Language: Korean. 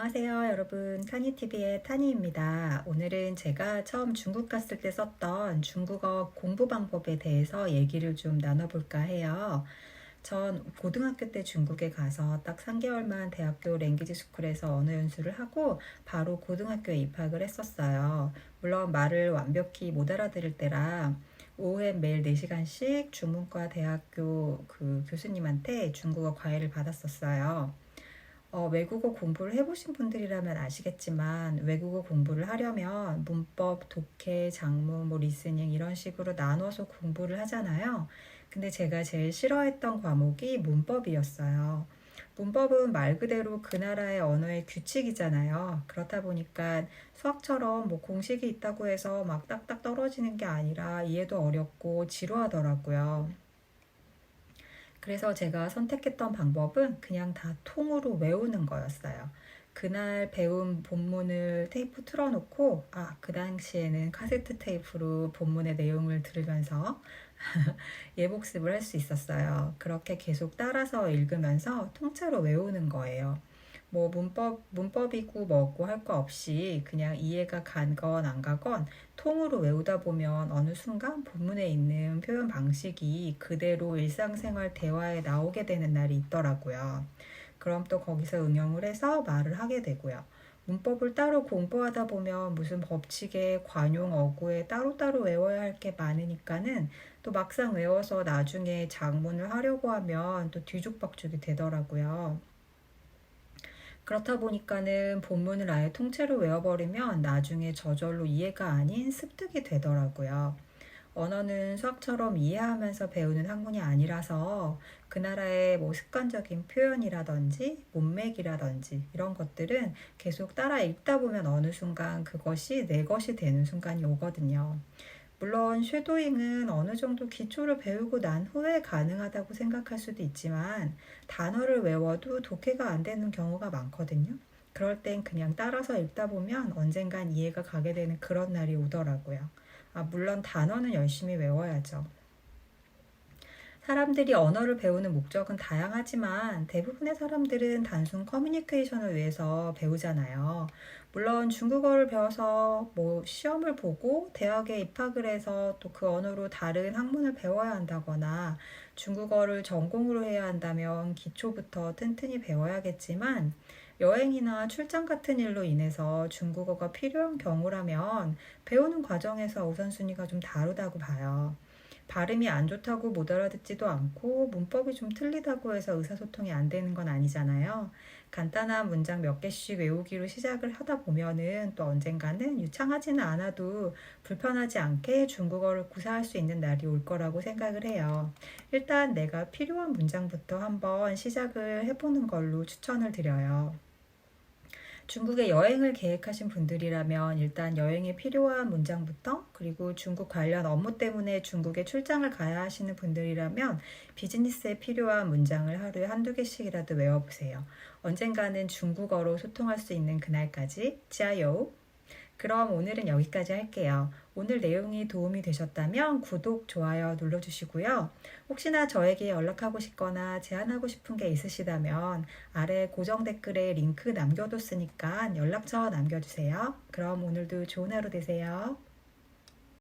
안녕하세요 여러분, 타니TV의 타니입니다. 오늘은 제가 처음 중국 갔을 때 썼던 중국어 공부 방법에 대해서 얘기를 좀 나눠볼까 해요. 전 고등학교 때 중국에 가서 딱 3개월만 대학교 랭귀지 스쿨에서 언어 연수를 하고 바로 고등학교에 입학을 했었어요. 물론 말을 완벽히 못 알아들을 때라 오후에 매일 4시간씩 중문과 대학교 그 교수님한테 중국어 과외를 받았었어요. 외국어 공부를 해보신 분들이라면 아시겠지만 외국어 공부를 하려면 문법, 독해, 작문, 리스닝 이런 식으로 나눠서 공부를 하잖아요. 근데 제가 제일 싫어했던 과목이 문법이었어요. 문법은 말 그대로 그 나라의 언어의 규칙이잖아요. 그렇다 보니까 수학처럼 공식이 있다고 해서 막 딱딱 떨어지는 게 아니라 이해도 어렵고 지루하더라고요. 그래서 제가 선택했던 방법은 그냥 다 통으로 외우는 거였어요. 그날 배운 본문을 테이프 틀어놓고, 그 당시에는 카세트 테이프로 본문의 내용을 들으면서 예복습을 할 수 있었어요. 그렇게 계속 따라서 읽으면서 통째로 외우는 거예요. 문법이고 뭐고 할 거 없이 그냥 이해가 가건 안 가건 통으로 외우다 보면 어느 순간 본문에 있는 표현 방식이 그대로 일상생활 대화에 나오게 되는 날이 있더라고요. 그럼 또 거기서 응용을 해서 말을 하게 되고요. 문법을 따로 공부하다 보면 무슨 법칙에 관용, 어구에 따로따로 외워야 할 게 많으니까는 또 막상 외워서 나중에 작문을 하려고 하면 또 뒤죽박죽이 되더라고요. 그렇다 보니까는 본문을 아예 통째로 외워버리면 나중에 저절로 이해가 아닌 습득이 되더라고요. 언어는 수학처럼 이해하면서 배우는 학문이 아니라서 그 나라의 습관적인 표현이라든지 문맥이라든지 이런 것들은 계속 따라 읽다 보면 어느 순간 그것이 내 것이 되는 순간이 오거든요. 물론 쉐도잉은 어느 정도 기초를 배우고 난 후에 가능하다고 생각할 수도 있지만 단어를 외워도 독해가 안 되는 경우가 많거든요. 그럴 땐 그냥 따라서 읽다 보면 언젠간 이해가 가게 되는 그런 날이 오더라고요. 물론 단어는 열심히 외워야죠. 사람들이 언어를 배우는 목적은 다양하지만 대부분의 사람들은 단순 커뮤니케이션을 위해서 배우잖아요. 물론 중국어를 배워서 시험을 보고 대학에 입학을 해서 또 그 언어로 다른 학문을 배워야 한다거나 중국어를 전공으로 해야 한다면 기초부터 튼튼히 배워야겠지만 여행이나 출장 같은 일로 인해서 중국어가 필요한 경우라면 배우는 과정에서 우선순위가 좀 다르다고 봐요. 발음이 안 좋다고 못 알아듣지도 않고 문법이 좀 틀리다고 해서 의사소통이 안 되는 건 아니잖아요. 간단한 문장 몇 개씩 외우기로 시작을 하다 보면은 또 언젠가는 유창하지는 않아도 불편하지 않게 중국어를 구사할 수 있는 날이 올 거라고 생각을 해요. 일단 내가 필요한 문장부터 한번 시작을 해보는 걸로 추천을 드려요. 중국에 여행을 계획하신 분들이라면 일단 여행에 필요한 문장부터, 그리고 중국 관련 업무 때문에 중국에 출장을 가야 하시는 분들이라면 비즈니스에 필요한 문장을 하루에 한두 개씩이라도 외워보세요. 언젠가는 중국어로 소통할 수 있는 그날까지 지아요. 그럼 오늘은 여기까지 할게요. 오늘 내용이 도움이 되셨다면 구독, 좋아요 눌러주시고요. 혹시나 저에게 연락하고 싶거나 제안하고 싶은 게 있으시다면 아래 고정 댓글에 링크 남겨뒀으니까 연락처 남겨주세요. 그럼 오늘도 좋은 하루 되세요.